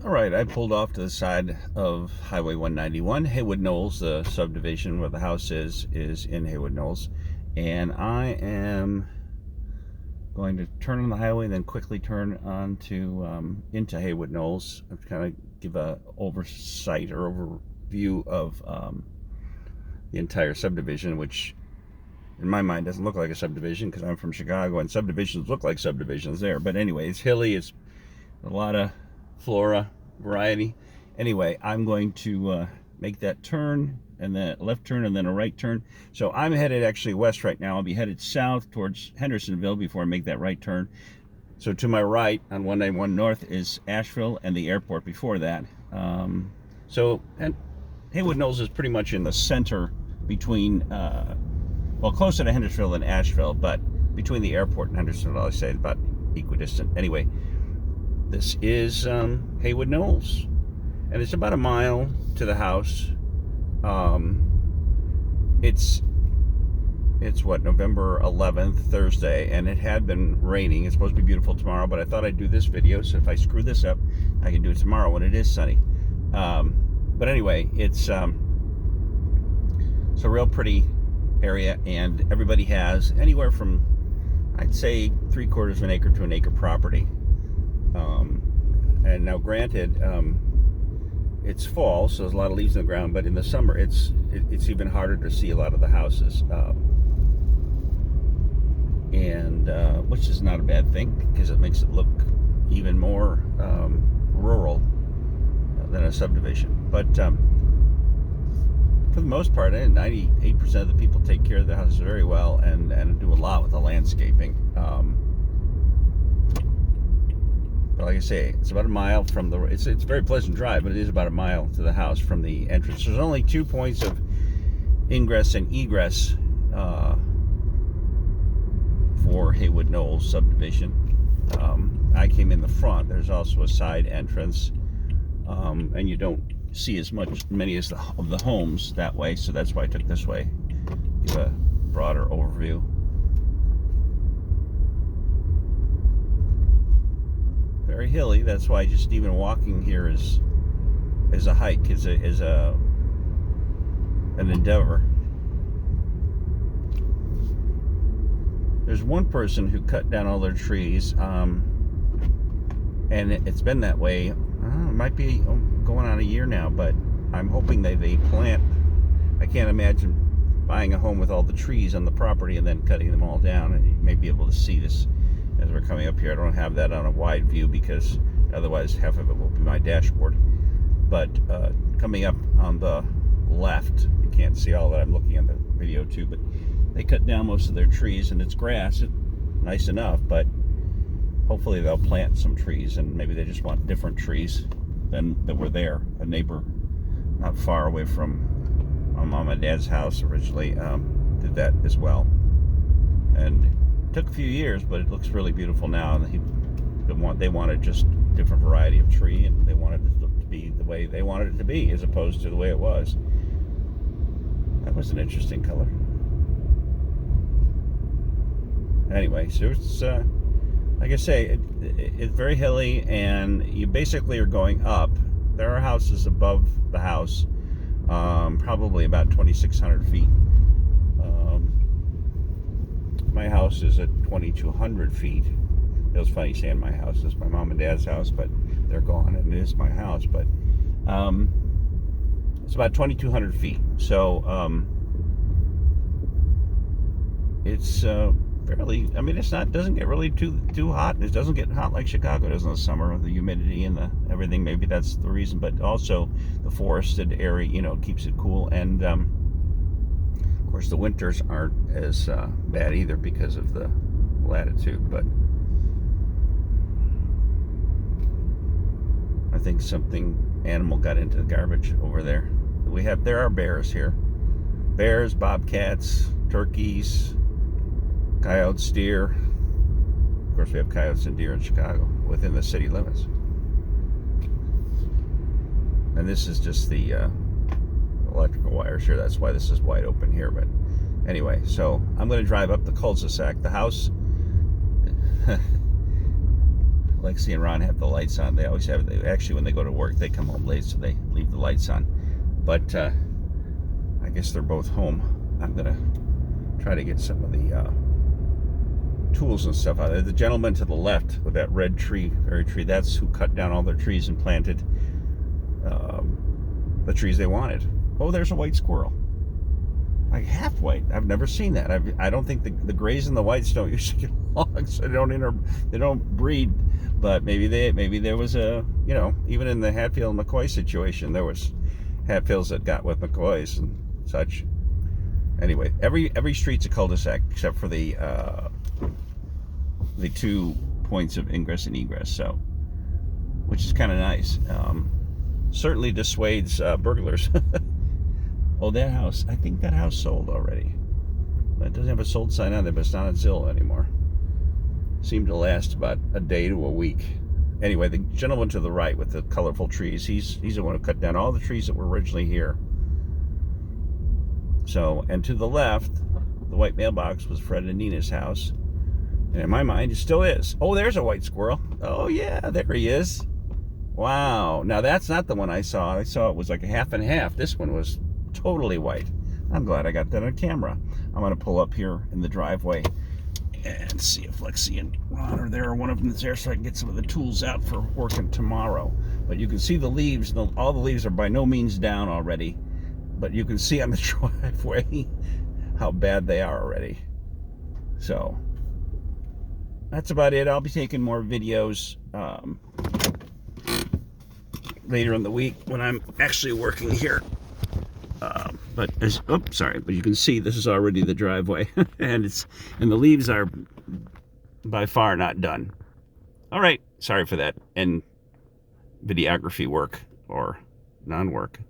All right, I pulled off to the side of Highway 191, Haywood Knolls. The subdivision where the house is in Haywood Knolls, and I am going to turn on the highway and then quickly turn on to into Haywood Knolls. I'm kind of give a oversight or overview of the entire subdivision, which in my mind doesn't look like a subdivision because I'm from Chicago and subdivisions look like subdivisions there. But anyway, it's hilly. It's a lot of flora variety. Anyway, I'm going to make that turn and then a left turn and then a right turn. So I'm headed actually west right now. I'll be headed south towards Hendersonville before I make that right turn. So to my right on 191 North is Asheville and the airport before that. And Haywood Knolls is pretty much in the center between, well, closer to Hendersonville than Asheville, but between the airport and Hendersonville, I say about equidistant. Anyway, this is Haywood Knolls, and it's about a mile to the house. It's what, November 11th, Thursday, and it had been raining. It's supposed to be beautiful tomorrow, but I thought I'd do this video, so if I screw this up, I can do it tomorrow when it is sunny. But anyway, it's a real pretty area, and everybody has anywhere from, I'd say, 3/4 of an acre to an acre property. And now granted, it's fall, so there's a lot of leaves on the ground, but in the summer it's even harder to see a lot of the houses, which is not a bad thing because it makes it look even more rural than a subdivision. But for the most part, 98% of the people take care of the houses very well and do a lot with the landscaping. But like I say, it's about a mile from the. It's a very pleasant drive, but it is about a mile to the house from the entrance. There's only 2 points of ingress and egress for Haywood Knolls subdivision. I came in the front. There's also a side entrance, and you don't see as many as of the homes that way, so that's why I took this way. Give a broader overview. Very hilly. That's why just even walking here is a hike, is an endeavor. There's one person who cut down all their trees, and it's been that way. It might be going on a year now, but I'm hoping they plant. I can't imagine buying a home with all the trees on the property and then cutting them all down. And you may be able to see this as we're coming up here. I don't have that on a wide view because otherwise half of it will be my dashboard. But coming up on the left, you can't see all that. I'm looking at the video too, but they cut down most of their trees, and it's grass. It's nice enough, but hopefully they'll plant some trees, and maybe they just want different trees than that were there. A neighbor not far away from my mom and dad's house originally did that as well, and it took a few years, but it looks really beautiful now. And they wanted just different variety of tree, and they wanted it to be the way they wanted it to be, as opposed to the way it was. That was an interesting color. Anyway, so it's like I say, it's very hilly, and you basically are going up. There are houses above the house, probably about 2,600 feet. My house is at 2,200 feet. It was funny saying my house. It's my mom and dad's house, but they're gone, and it is my house. But it's about 2,200 feet. So it's fairly. I mean, doesn't get really too hot. It doesn't get hot like Chicago does in the summer with the humidity and the everything. Maybe that's the reason. But also the forested area, keeps it cool. And of course, the winters aren't as bad either because of the latitude. But I think animal got into the garbage over there. There are bears here. Bears, bobcats, turkeys, coyotes, deer. Of course, we have coyotes and deer in Chicago within the city limits. And this is just the electrical wires here. That's why this is wide open here. But anyway, so I'm going to drive up the cul-de-sac. The house Lexi and Ron have the lights on. They always have. Actually, when they go to work, they come home late, so they leave the lights on. But I guess they're both home. I'm gonna try to get some of the tools and stuff out of it. The gentleman to the left with that red tree, very tree, that's who cut down all their trees and planted the trees they wanted. Oh, there's a white squirrel. Like half white. I've never seen that. I don't think the grays and the whites don't usually get along, so they don't breed. But maybe there was a, you know, even in the Hatfield McCoy situation, there was Hatfields that got with McCoys and such. Anyway, every street's a cul-de-sac except for the 2 points of ingress and egress, so, which is kind of nice. Certainly dissuades burglars. Oh, that house, I think that house sold already. It doesn't have a sold sign on it, but it's not on Zillow anymore. Seemed to last about a day to a week. Anyway, the gentleman to the right with the colorful trees, he's the one who cut down all the trees that were originally here. So, and to the left, the white mailbox was Fred and Nina's house. And in my mind, it still is. Oh, there's a white squirrel. Oh, yeah, there he is. Wow. Now, that's not the one I saw. I saw it was like a half and half. This one was totally white. I'm glad I got that on camera. I'm going to pull up here in the driveway and see if Lexi and Ron are there, or one of them is there, so I can get some of the tools out for working tomorrow. But you can see the leaves. All the leaves are by no means down already. But you can see on the driveway how bad they are already. So that's about it. I'll be taking more videos later in the week when I'm actually working here. But you can see this is already the driveway, and the leaves are by far not done. All right, sorry for that, and videography work or non-work.